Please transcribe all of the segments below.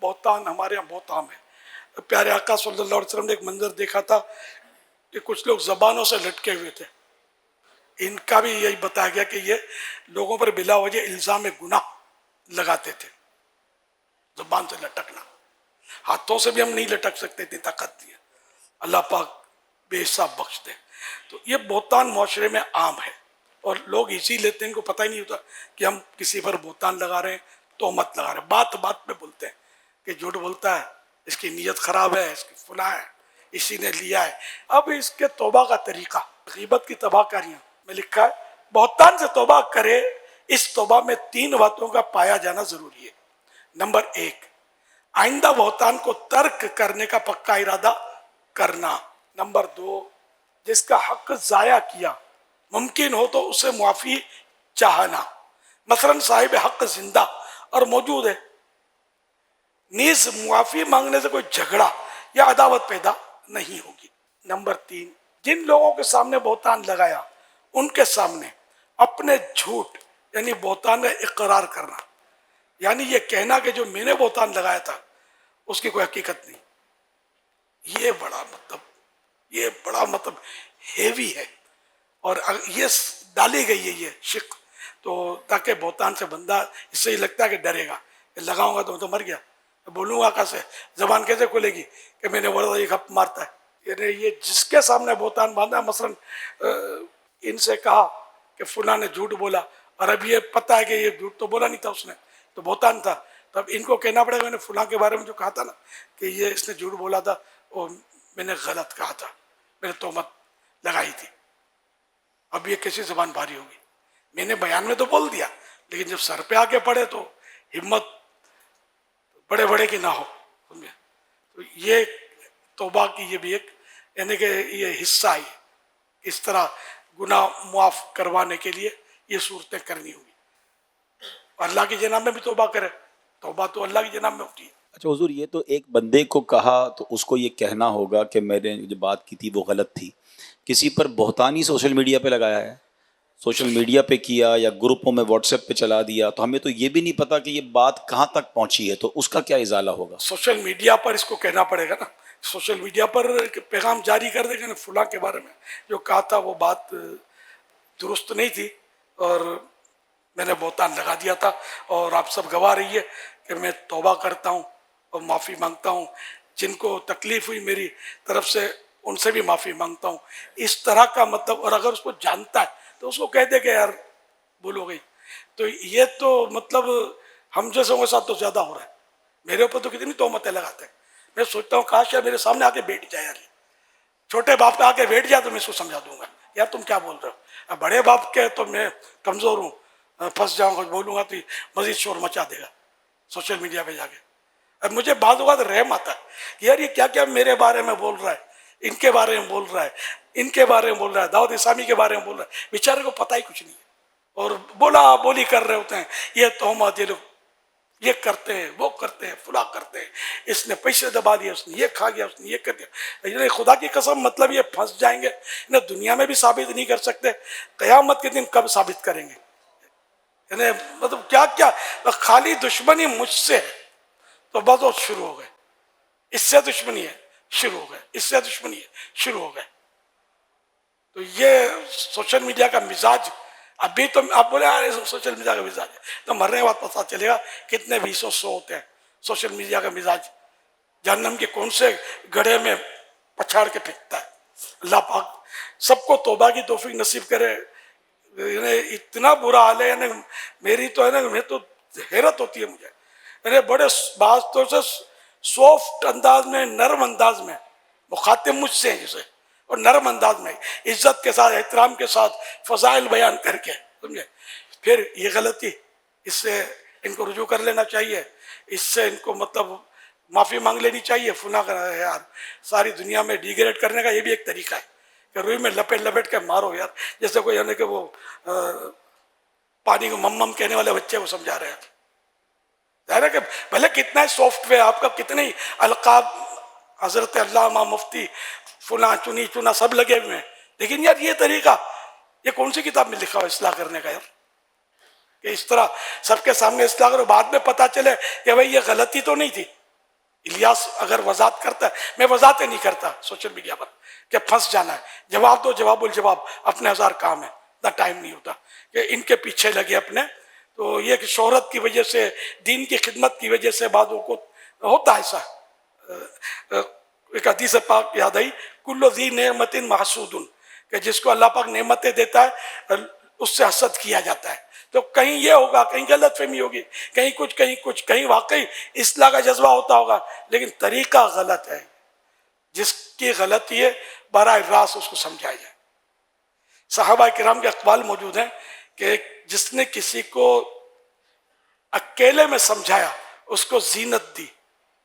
بہتان ہمارے یہاں بہت عام ہے. پیارے آقا صلی اللہ علیہ وسلم نے ایک منظر دیکھا تھا کہ کچھ لوگ زبانوں سے لٹکے ہوئے تھے. ان کا بھی یہی بتایا گیا کہ یہ لوگوں پر بلا وجہ الزام گناہ لگاتے تھے. زبان سے لٹکنا، ہاتھوں سے بھی ہم نہیں لٹک سکتے، اتنی طاقت نہیں ہے. اللہ پاک بے حساب بخش دے. تو یہ بہتان معاشرے میں عام ہے اور لوگ اسی لیتے ہیں، ان کو پتہ ہی نہیں ہوتا کہ ہم کسی پر بہتان لگا رہے ہیں، تہمت لگا رہے ہیں. بات بات پہ بولتے ہیں کہ جھوٹ بولتا ہے، اس کی نیت خراب ہے، اس کی فلاں ہے، اسی نے لیا ہے. اب اس کے توبہ کا طریقہ، غیبت کی تباہ کاریاں میں لکھا ہے بہتان سے توبہ کرے. اس توبہ میں 3 باتوں کا پایا جانا ضروری ہے. نمبر 1، آئندہ بہتان کو ترک کرنے کا پکا ارادہ کرنا. نمبر 2، جس کا حق ضائع کیا ممکن ہو تو اسے معافی چاہنا. مثلا صاحب حق زندہ اور موجود ہے، نیز معافی مانگنے سے کوئی جھگڑا یا عداوت پیدا نہیں ہوگی. نمبر 3، جن لوگوں کے سامنے بہتان لگایا ان کے سامنے اپنے جھوٹ یعنی بہتان کا اقرار کرنا، یعنی یہ کہنا کہ جو میں نے بہتان لگایا تھا اس کی کوئی حقیقت نہیں. یہ بڑا مطلب ہیوی ہے اور یہ ڈالی گئی ہے یہ شق، تو تاکہ بہتان سے بندہ اس سے ہی لگتا ہے کہ ڈرے گا کہ لگاؤں گا تو مر گیا، بولوں گا کیسے، زبان کیسے کھلے گی کہ میں نے بڑا یہ گپ مارتا ہے. یعنی یہ جس کے سامنے بہتان باندھا، مثلا ان سے کہا کہ فلاں نے جھوٹ بولا اور اب یہ پتہ ہے کہ یہ جھوٹ تو بولا نہیں تھا اس نے، تو بہتان تھا. تو اب ان کو کہنا پڑے گا میں نے فلاں کے بارے میں جو کہا تھا نا کہ یہ اس نے جھوٹ بولا تھا، وہ میں نے غلط کہا تھا، میں نے تہمت لگائی تھی. اب یہ کیسی زبان بھاری ہوگی. میں نے بیان میں تو بول دیا، لیکن جب سر پہ آ کے پڑے تو ہمت بڑے بڑے کی نہ ہو. تو یہ توبہ کی یہ بھی ایک یعنی کہ یہ حصہ ہے. اس طرح گناہ معاف کروانے کے لیے یہ صورتیں کرنی ہوگی. اللہ کی جناب میں بھی توبہ کرے، توبہ تو اللہ کی جناب میں ہوتی ہے. اچھا حضور، یہ تو ایک بندے کو کہا تو اس کو یہ کہنا ہوگا کہ میں نے جو بات کی تھی وہ غلط تھی. کسی پر بہتانی سوشل میڈیا پہ لگایا ہے، سوشل میڈیا پہ کیا یا گروپوں میں واٹس ایپ پہ چلا دیا، تو ہمیں تو یہ بھی نہیں پتا کہ یہ بات کہاں تک پہنچی ہے، تو اس کا کیا ازالہ ہوگا؟ سوشل میڈیا پر اس کو کہنا پڑے گا نا. سوشل میڈیا پر پیغام جاری کر دے گا، فلاں کے بارے میں جو کہا تھا وہ بات درست نہیں تھی اور میں نے بہتان لگا دیا تھا، اور آپ سب گواہ رہیے کہ میں توبہ کرتا ہوں اور معافی مانگتا ہوں. جن کو تکلیف ہوئی میری طرف سے ان سے بھی معافی مانگتا ہوں. اس طرح کا مطلب، اور اگر اس کو جانتا ہے تو اس کو کہہ دے کہ یار بھول ہو گئی. تو یہ تو مطلب ہم جیسوں کے ساتھ تو زیادہ ہو رہا ہے. میرے اوپر تو کتنی تہمتیں لگاتے ہیں. میں سوچتا ہوں کاش یار میرے سامنے آ کے بیٹھ جائے، یار چھوٹے باپ پہ آ کے بیٹھ جائے تو میں اس کو سمجھا دوں گا یار تم کیا بول رہے ہو. بڑے باپ کے تو میں کمزور ہوں، پھنس جاؤں گا، بولوں گا تو مزید شور مچا دے گا سوشل میڈیا پہ جا کے. اب مجھے بعض اوقات رحم آتا ہے کہ یار یہ کیا کیا میرے بارے میں بول رہا ہے، ان کے بارے میں بول رہا ہے، ان کے بارے میں بول رہا ہے، دعوت اسلامی کے بارے میں بول رہا ہے. بیچارے کو پتہ ہی کچھ نہیں ہے اور بولا بولی کر رہے ہوتے ہیں. یہ تہمت، یہ لوگ یہ کرتے ہیں، وہ کرتے ہیں، فلاں کرتے ہیں، اس نے پیسے دبا دیا، اس نے یہ کھا گیا، اس نے یہ کر دیا. یعنی خدا کی قسم مطلب یہ پھنس جائیں گے. انہیں دنیا میں بھی ثابت نہیں کر سکتے، قیامت کے دن کب ثابت کریں گے؟ یعنی مطلب کیا کیا خالی دشمنی مجھ سے ہے تو بس شروع ہو گئے، اس سے دشمنی ہے شروع ہو گئے، اس سے دشمنی ہے شروع ہو گئے. تو یہ سوشل میڈیا کا مزاج ابھی تو آپ بولے یار سوشل میڈیا کا مزاج ہے، تو مرنے کے بعد پتہ چلے گا کتنے 200 ہوتے ہیں سوشل میڈیا کا مزاج. جہنم کے کون سے گڑھے میں پچھاڑ کے پھینکتا ہے. اللہ پاک سب کو توبہ کی توفیق نصیب کرے. اتنا برا حال ہے، یعنی میری تو ہے نا، میں تو حیرت ہوتی ہے مجھے. یعنی بڑے بعض طور سے سافٹ انداز میں، نرم انداز میں مخاطب مجھ سے ہیں جسے، اور نرم انداز میں عزت کے ساتھ، احترام کے ساتھ فضائل بیان کر کے، سمجھے، پھر یہ غلطی، اس سے ان کو رجوع کر لینا چاہیے، اس سے ان کو مطلب معافی مانگ لینی چاہیے. فلاں کا یار ساری دنیا میں ڈیگریڈ کرنے کا یہ بھی ایک طریقہ ہے کہ روئی میں لپیٹ لپیٹ کے مارو یار، جیسے کوئی یعنی کہ وہ پانی کو مم کہنے والے بچے کو سمجھا رہے ہیں. ظاہر ہے کہ بھلے کتنا ہی سافٹ ویئر آپ کا، کتنے ہی القاب حضرت علامہ مفتی فلاں چنی چنا سب لگے ہوئے ہیں، لیکن یار یہ طریقہ یہ کون سی کتاب میں لکھا ہو اصلاح کرنے کا یار؟ کہ اس طرح سب کے سامنے اصلاح کرو، بعد میں پتہ چلے کہ بھائی یہ غلطی تو نہیں تھی، الیاس اگر وضاحت کرتا ہے، میں وضاحتیں نہیں کرتا سوشل میڈیا پر کہ پھنس جانا ہے، جواب دو، جواب الجواب، اپنے ہزار کام ہے، اتنا ٹائم نہیں ہوتا کہ ان کے پیچھے لگے اپنے. تو یہ کہ شہرت کی وجہ سے، دین کی خدمت کی وجہ سے بعضوں کو ہوتا ہے ایسا. ایک حدیث پاک یاد آئی، کل ذی نعمت محسود، کہ جس کو اللہ پاک نعمتیں دیتا ہے اس سے حسد کیا جاتا ہے. تو کہیں یہ ہوگا، کہیں غلط فہمی ہوگی، کہیں کچھ کہیں واقعی اصلاح کا جذبہ ہوتا ہوگا، لیکن طریقہ غلط ہے. جس کی غلطی ہے براہ راست اس کو سمجھایا جائے. صحابہ کرام کے اقوال موجود ہیں کہ جس نے کسی کو اکیلے میں سمجھایا، اس کو زینت دی،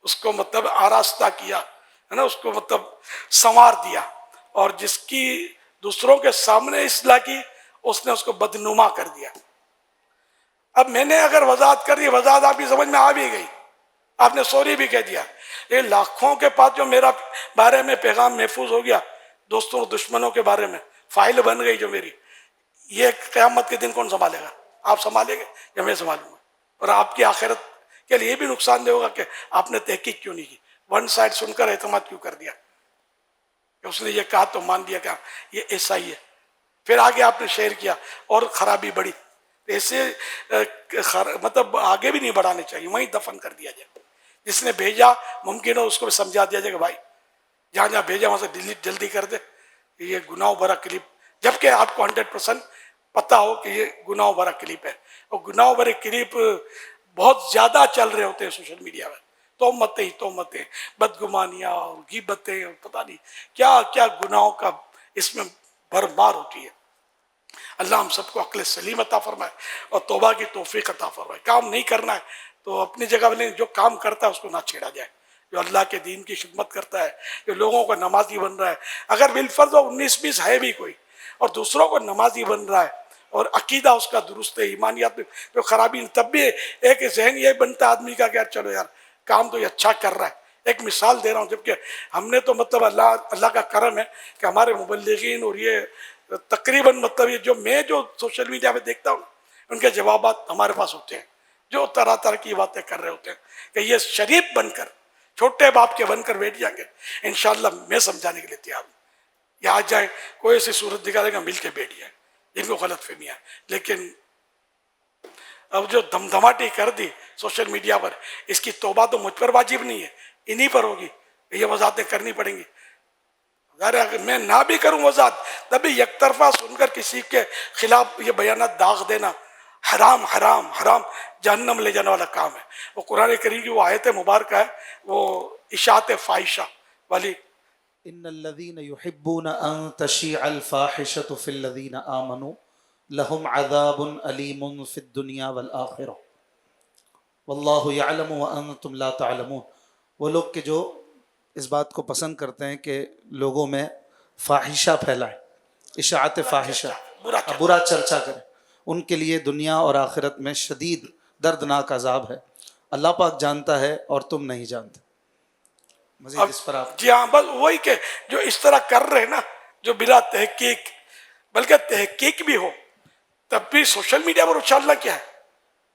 اس کو مطلب آراستہ کیا ہے نا، اس کو مطلب سنوار دیا، اور جس کی دوسروں کے سامنے اصلاح کی، اس نے اس کو بدنما کر دیا. اب میں نے اگر وضاحت کر دی، وضاحت آپ کی سمجھ میں آ بھی گئی، آپ نے سوری بھی کہہ دیا، لیکن لاکھوں کے پاس جو میرا بارے میں پیغام محفوظ ہو گیا، دوستوں دشمنوں کے بارے میں فائل بن گئی جو میری، یہ قیامت کے دن کون سنبھالے گا؟ آپ سنبھالیں گے یا میں سنبھالوں گا؟ اور آپ کی آخرت کے لیے بھی نقصان دہ ہوگا کہ آپ نے تحقیق کیوں نہیں کی، ون سائڈ سن کر اعتماد کیوں کر دیا کہ اس نے یہ کہا تو مان لیا کہ یہ ایسا ہی ہے، پھر آگے آپ نے شیئر کیا اور خرابی بڑھی. ایسے مطلب آگے بھی نہیں بڑھانے چاہیے، وہیں دفن کر دیا جائے. جس نے بھیجا ممکن ہو اس کو بھی سمجھا دیا جائے کہ بھائی جہاں جہاں بھیجا وہاں سے ڈیلیٹ جلدی کر دے، یہ گناہ بھرا کلپ، جبکہ آپ کو 100% پتہ ہو کہ یہ گناہ بھرا کلپ ہے. اور گناہ بھرے کلپ بہت زیادہ چل رہے ہوتے ہیں سوشل میڈیا میں، تومتیں، بدگمانیاں اور غیبتیں، اور پتہ نہیں کیا کیا گناہوں کا اس میں بھرمار ہوتی ہے. اللہ ہم سب کو عقل سلیم عطا فرمائے اور توبہ کی توفیق عطا فرمائے. کام نہیں کرنا ہے تو اپنی جگہ میں جو کام کرتا ہے اس کو نہ چھیڑا جائے. جو اللہ کے دین کی خدمت کرتا ہے، جو لوگوں کو نمازی بن رہا ہے، اگر بالفرض 19-20 ہے بھی کوئی اور دوسروں کو نمازی بن رہا ہے اور عقیدہ اس کا درست ہے، ایمانیات میں جو خرابی نہیں، تب بھی ایک ذہن یہ بنتا ہے آدمی کا کہ یار چلو یار کام تو یہ اچھا کر رہا ہے. ایک مثال دے رہا ہوں، جبکہ ہم نے تو مطلب اللہ کا کرم ہے کہ ہمارے مبلغین اور یہ تقریباً مطلب یہ جو سوشل میڈیا پہ دیکھتا ہوں ان کے جوابات ہمارے پاس ہوتے ہیں، جو طرح طرح کی باتیں کر رہے ہوتے ہیں کہ یہ شریف بن کر، چھوٹے باپ کے بن کر بیٹھ جائیں گے، انشاءاللہ میں سمجھانے کے لیے تیار ہوں. یا آ جائیں کوئی ایسی صورت دکھا دے گا، مل کے بیٹھ جائیں جن کو غلط فہمیاں. لیکن اب جو دمدماٹی کر دی سوشل میڈیا پر، اس کی توبہ تو مجھ پر واجب نہیں ہے، انہی پر ہوگی. یہ وضاحتیں کرنی پڑیں گی. اگر میں نہ بھی کروں وضاحت، تبھی یک طرفہ سن کر کسی کے خلاف یہ بیانات داغ دینا حرام حرام حرام، جہنم لے جانے والا کام ہے. وہ قرآن کریم کی وہ آیت مبارکہ ہے، وہ اشاعت فاحشہ والی، ان الذين يحبون ان تشيع الفاحشة في الذين آمنوا لهم عذاب أليم في الدنيا والآخرة والله يعلم وأنتم لا تعلمون. وہ لوگ کہ جو اس بات کو پسند کرتے ہیں کہ لوگوں میں فاحشہ پھیلائیں، اشاعت فاحشہ، برا چرچا کریں، ان کے لیے دنیا اور آخرت میں شدید دردناک عذاب ہے. اللہ پاک جانتا ہے اور تم نہیں جانتے. مزید اس پر آپ. جی ہاں، بس وہی کہ جو اس طرح کر رہے نا، جو بلا تحقیق، بلکہ تحقیق بھی ہو تب بھی سوشل میڈیا پر اچھالنا کیا ہے؟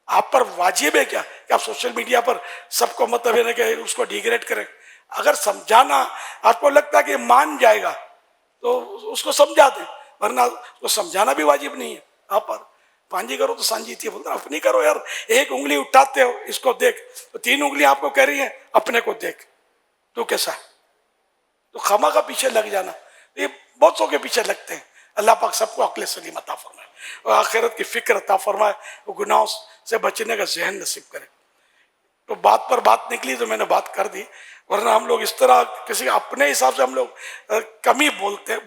آپ پر واجب ہے کیا کہ آپ سوشل میڈیا پر سب کو مطلب ہے کہ اس کو ڈیگریڈ کریں؟ اگر سمجھانا آپ کو لگتا ہے کہ مان جائے گا تو اس کو سمجھا دیں، ورنہ اس کو سمجھانا بھی واجب نہیں ہے. آپ پر پانجی کرو تو سانجی تھی، بولتا اپنی کرو یار. ایک انگلی اٹھاتے ہو، اس کو دیکھ، تو 3 انگلیاں آپ کو کہہ رہی ہیں اپنے کو دیکھ، تو کیسا ہے؟ تو خما کا پیچھے لگ جانا، یہ بہت سو کے پیچھے لگتے ہیں. اللہ پاک سب کو عقل سلیم عطا فرمائے اور آخرت کی فکر عطا فرمائے، وہ گناہوں سے بچنے کا ذہن نصیب کرے. تو بات پر بات نکلی تو میں نے بات کر دی، ورنہ ہم لوگ اس طرح کسی اپنے حساب سے ہم لوگ کم ہی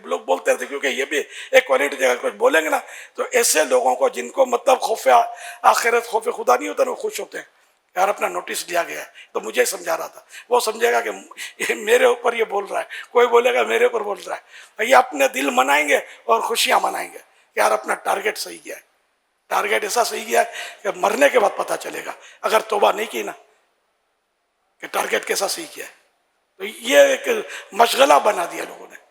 لوگ بولتے رہتے، کیونکہ یہ بھی ایک کوالٹی ہے. کچھ بولیں گے نا تو ایسے لوگوں کو جن کو مطلب خوف آخرت، خوف خدا نہیں ہوتا نا، وہ خوش ہوتے ہیں یار اپنا نوٹس لیا گیا ہے. تو مجھے سمجھا رہا تھا، وہ سمجھے گا کہ یہ میرے اوپر یہ بول رہا ہے، کوئی بولے گا میرے اوپر بول رہا ہے. یہ اپنے دل منائیں گے اور خوشیاں منائیں گے کہ یار اپنا ٹارگیٹ صحیح کیا ہے. ٹارگیٹ ایسا صحیح کیا ہے کہ مرنے کے بعد پتہ چلے گا اگر توبہ نہیں کی نا کہ ٹارگیٹ کیسا صحیح کیا ہے. تو یہ ایک مشغلہ بنا دیا لوگوں نے.